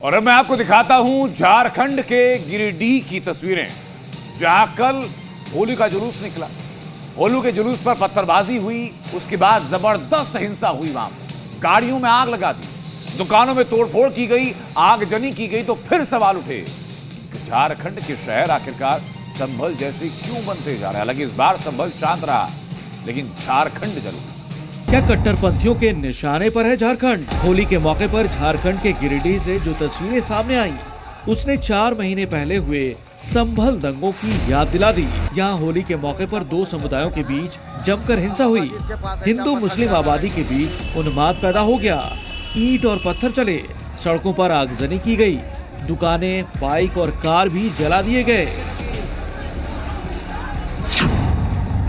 और अब मैं आपको दिखाता हूं झारखंड के गिरिडीह की तस्वीरें, जहां कल होली का जुलूस निकला। होली के जुलूस पर पत्थरबाजी हुई, उसके बाद जबरदस्त हिंसा हुई। वहां गाड़ियों में आग लगा दी, दुकानों में तोड़फोड़ की गई, आगजनी की गई। तो फिर सवाल उठे कि झारखंड के शहर आखिरकार संभल जैसे क्यों बनते जा रहे हैं। हालांकि इस बार संभल शांत रहा, लेकिन झारखंड जरूर। क्या कट्टरपंथियों के निशाने पर है झारखंड? होली के मौके पर झारखंड के गिरिडीह से जो तस्वीरें सामने आई, उसने 4 महीने पहले हुए संभल दंगों की याद दिला दी। यहाँ होली के मौके पर 2 समुदायों के बीच जमकर हिंसा हुई। हिंदू मुस्लिम आबादी के बीच उन्माद पैदा हो गया। ईंट और पत्थर चले, सड़कों पर आगजनी की गई, दुकानें, बाइक और कार भी जला दिए गए।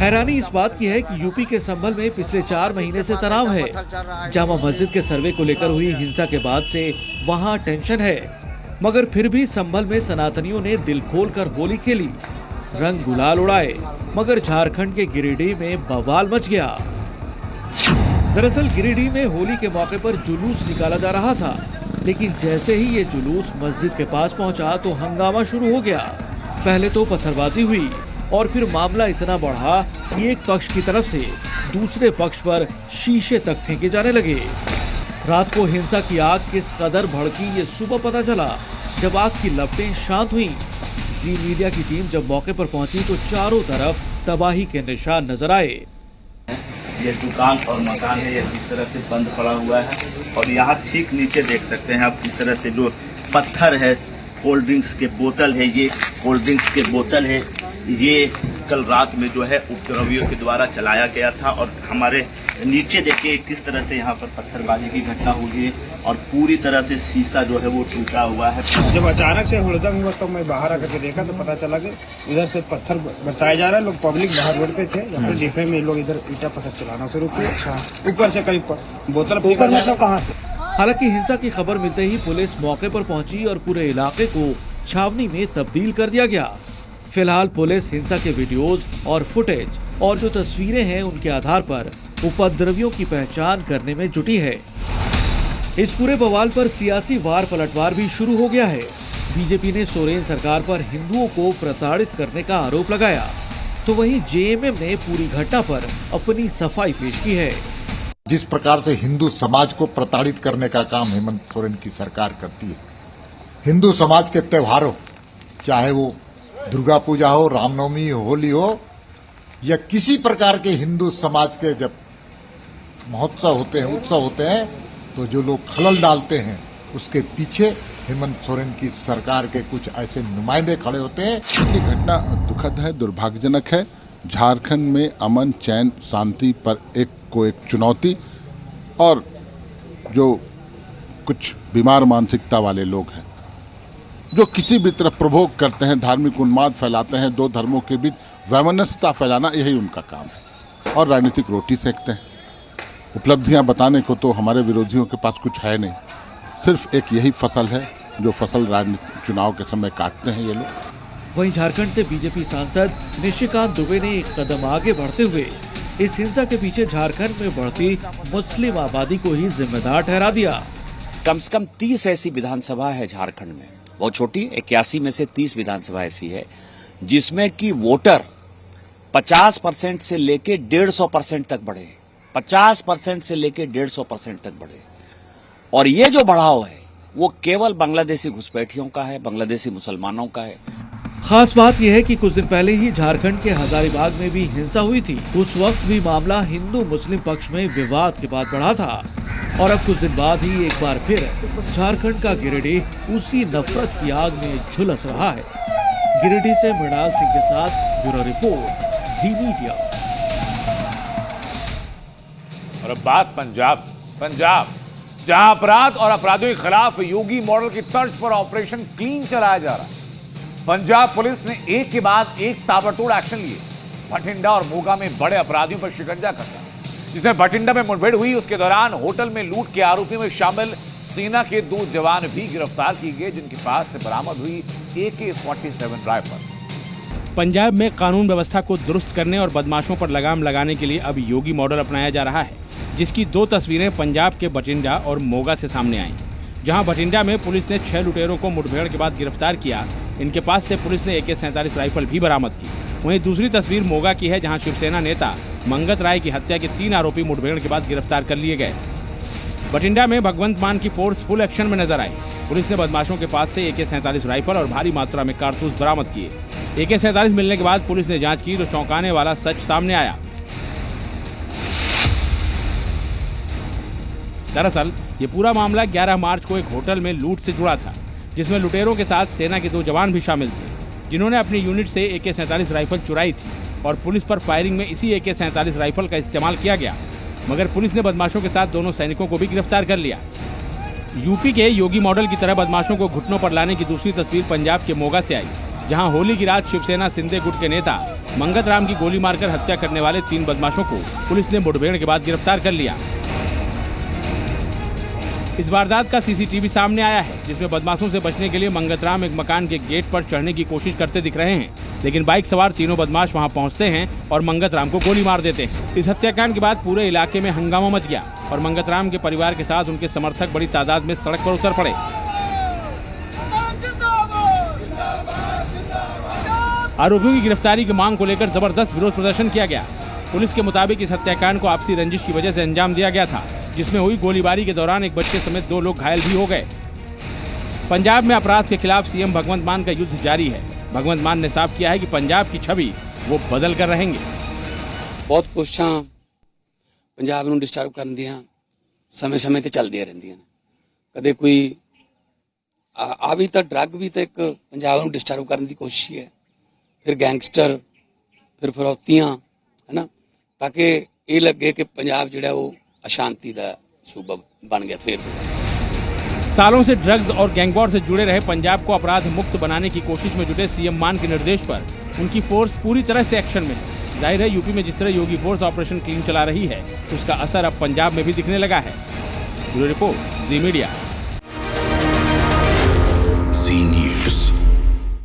हैरानी इस बात की है कि यूपी के संभल में पिछले 4 महीने से तनाव है। जामा मस्जिद के सर्वे को लेकर हुई हिंसा के बाद से वहां टेंशन है, मगर फिर भी संभल में सनातनियों ने दिल खोलकर होली खेली, रंग गुलाल उड़ाए। मगर झारखंड के गिरिडीह में बवाल मच गया। दरअसल गिरिडीह में होली के मौके पर जुलूस निकाला जा रहा था, लेकिन जैसे ही ये जुलूस मस्जिद के पास पहुंचा तो हंगामा शुरू हो गया। पहले तो पत्थरबाजी हुई और फिर मामला इतना बढ़ा कि एक पक्ष की तरफ से दूसरे पक्ष पर शीशे तक फेंके जाने लगे। रात को हिंसा की आग किस कदर भड़की ये सुबह पता चला, जब आग की लपटें शांत हुईं। जी मीडिया की टीम जब मौके पर पहुंची तो चारों तरफ तबाही के निशान नजर आए। ये दुकान और मकान है, ये किस तरह से बंद पड़ा हुआ है। और यहाँ ठीक नीचे देख सकते हैं आप किस तरह से जो पत्थर है, कोल्ड ड्रिंक्स के बोतल है, ये कोल्ड ड्रिंक्स के बोतल है, ये कल रात में जो है उपद्रवियों के द्वारा चलाया गया था। और हमारे नीचे देखिए किस तरह से यहाँ पर पत्थरबाजी की घटना हुई है और पूरी तरह से शीशा जो है वो टूटा हुआ है। जब अचानक से हुड़दंग हुआ तो मैं बाहर आकर के देखा तो पता चला कि इधर से पत्थर बरसाया जा रहा है। लोग पब्लिक बाहर रोड पे थे, यहाँ जिफे में लोग इधर ईटा पत्थर चलाना शुरू किया। ऊपर से करीब बोतल ऊपर में तो कहाँ से। हालांकि हिंसा की खबर मिलते ही पुलिस मौके पर पहुंची और पूरे इलाके को छावनी में तब्दील कर दिया गया। फिलहाल पुलिस हिंसा के वीडियोस और फुटेज और जो तस्वीरें हैं उनके आधार पर उपद्रवियों की पहचान करने में जुटी है। इस पूरे बवाल पर सियासी वार पलटवार भी शुरू हो गया है। बीजेपी ने सोरेन सरकार पर हिंदुओं को प्रताड़ित करने का आरोप लगाया, तो वहीं जेएमएम ने पूरी घटना पर अपनी सफाई पेश की है। जिस प्रकार से हिंदू समाज को प्रताड़ित करने का काम हेमंत सोरेन की सरकार करती है, हिंदू समाज के त्योहारों, चाहे वो दुर्गा पूजा हो, रामनवमी, होली हो, या किसी प्रकार के हिंदू समाज के जब महोत्सव होते हैं, उत्सव होते हैं, तो जो लोग खलल डालते हैं उसके पीछे हेमंत सोरेन की सरकार के कुछ ऐसे नुमाइंदे खड़े होते हैं। ये घटना दुखद है, दुर्भाग्यजनक है। झारखंड में अमन, चैन, शांति पर एक चुनौती, और जो कुछ बीमार मानसिकता वाले लोग हैं जो किसी भी तरफ प्रभोग करते हैं, धार्मिक उन्माद फैलाते हैं, 2 धर्मों के बीच वैमनस्यता फैलाना, यही उनका काम है। और राजनीतिक रोटी सेकते हैं। उपलब्धियां बताने को तो हमारे विरोधियों के पास कुछ है नहीं, सिर्फ एक यही फसल है जो फसल राजनीतिक चुनाव के समय काटते हैं ये लोग। वहीं झारखंड से बीजेपी सांसद निशिकांत दुबे ने एक कदम आगे बढ़ते हुए इस हिंसा के पीछे झारखंड में बढ़ती मुस्लिम आबादी को ही जिम्मेदार ठहरा दिया। कम से कम 30 ऐसी विधानसभा है झारखंड में, बहुत छोटी, 81 में से 30 विधानसभा ऐसी है जिसमें कि वोटर 50% से लेके 150% तक बढ़े, 50% से लेके 150% तक बढ़े। और ये जो बढ़ाव है वो केवल बांग्लादेशी घुसपैठियों का है, बांग्लादेशी मुसलमानों का है। खास बात यह है कि कुछ दिन पहले ही झारखंड के हजारीबाग में भी हिंसा हुई थी। उस वक्त भी मामला हिंदू मुस्लिम पक्ष में विवाद के बाद बढ़ा था, और अब कुछ दिन बाद ही एक बार फिर झारखंड का गिरिडीह उसी नफरत की आग में झुलस रहा है। गिरिडीह से मृणाल सिंह के साथ ब्यूरो रिपोर्ट, जी मीडिया। और अब बात पंजाब जहां अपराध और अपराधियों के खिलाफ योगी मॉडल की तर्ज पर ऑपरेशन क्लीन चलाया जा रहा है। पंजाब पुलिस ने एक के बाद एक ताबड़तोड़ एक्शन लिए। भटिंडा और मोगा में बड़े अपराधियों पर शिकंजा कसा। जिसमें भटिंडा में मुठभेड़ हुई, उसके दौरान होटल में लूट के आरोपियों में शामिल सेना के 2 जवान भी गिरफ्तार किए गए, जिनके पास से बरामद हुई AK-47 राइफल। पंजाब में कानून व्यवस्था को दुरुस्त करने और बदमाशों पर लगाम लगाने के लिए अब योगी मॉडल अपनाया जा रहा है, जिसकी 2 तस्वीरें पंजाब के भटिंडा और मोगा से सामने आई। जहां भटिंडा में पुलिस ने 6 लुटेरों को मुठभेड़ के बाद गिरफ्तार किया। इनके पास से पुलिस ने AK-47 राइफल भी बरामद की। वहीं दूसरी तस्वीर मोगा की है, जहां शिवसेना नेता मंगत राय की हत्या के 3 आरोपी मुठभेड़ के बाद गिरफ्तार कर लिए गए। भटिंडा में भगवंत मान की फोर्स फुल एक्शन में नजर आई। पुलिस ने बदमाशों के पास से AK-47 राइफल और भारी मात्रा में कारतूस बरामद किए। AK-47 मिलने के बाद पुलिस ने जांच की तो चौंकाने वाला सच सामने आया। दरअसल ये पूरा मामला 11 मार्च को एक होटल में लूट से जुड़ा था, जिसमें लुटेरों के साथ सेना के 2 जवान भी शामिल थे, जिन्होंने अपनी यूनिट से AK-47 राइफल चुराई थी और पुलिस पर फायरिंग में इसी AK-47 राइफल का इस्तेमाल किया गया। मगर पुलिस ने बदमाशों के साथ दोनों सैनिकों को भी गिरफ्तार कर लिया। यूपी के योगी मॉडल की तरह बदमाशों को घुटनों पर लाने की दूसरी तस्वीर पंजाब के मोगा से आई, जहां होली की रात शिवसेना सिंधे गुट के नेता मंगत राम की गोली मारकर हत्या करने वाले 3 बदमाशों को पुलिस ने मुठभेड़ के बाद गिरफ्तार कर लिया। इस वारदात का CCTV सामने आया है, जिसमें बदमाशों से बचने के लिए मंगत राम एक मकान के गेट पर चढ़ने की कोशिश करते दिख रहे हैं, लेकिन बाइक सवार तीनों बदमाश वहां पहुंचते हैं और मंगत राम को गोली मार देते हैं। इस हत्याकांड के बाद पूरे इलाके में हंगामा मच गया और मंगत राम के परिवार के साथ उनके समर्थक बड़ी तादाद में सड़क पर उतर पड़े। आरोपियों की गिरफ्तारी की मांग को लेकर जबरदस्त विरोध प्रदर्शन किया गया। पुलिस के मुताबिक इस हत्याकांड को आपसी रंजिश की वजह से अंजाम दिया गया था, जिसमें हुई गोलीबारी के दौरान एक बच्चे समेत 2 लोग घायल भी हो गए। पंजाब में अपराध के खिलाफ सीएम भगवंत मान का युद्ध जारी है। भगवंत मान ने साफ किया है कि पंजाब की छवि वो बदल कर रहेंगे। बहुत कोशिशां पंजाब नूं डिस्टर्ब करन दियां समय-समय ते चलदियां रहिंदियां ने। कदे कोई आ भी तां ड्रग भी तां एक पंजाब नूं डिस्टर्ब करन दी कोशिश ही है, फिर गैंगस्टर, फिर फिरौतियां, है ना, ताकि ये लगे कि पंजाब जिहड़ा वो अशांति का सूबा बन गया। फिर सालों से ड्रग्स और गैंगवॉर से जुड़े रहे पंजाब को अपराध मुक्त बनाने की कोशिश में जुटे सीएम मान के निर्देश पर उनकी फोर्स पूरी तरह से एक्शन में है। जाहिर है यूपी में जिस तरह योगी फोर्स ऑपरेशन क्लीन चला रही है, उसका असर अब पंजाब में भी दिखने लगा है। ब्यूरो रिपोर्ट, जी मीडिया।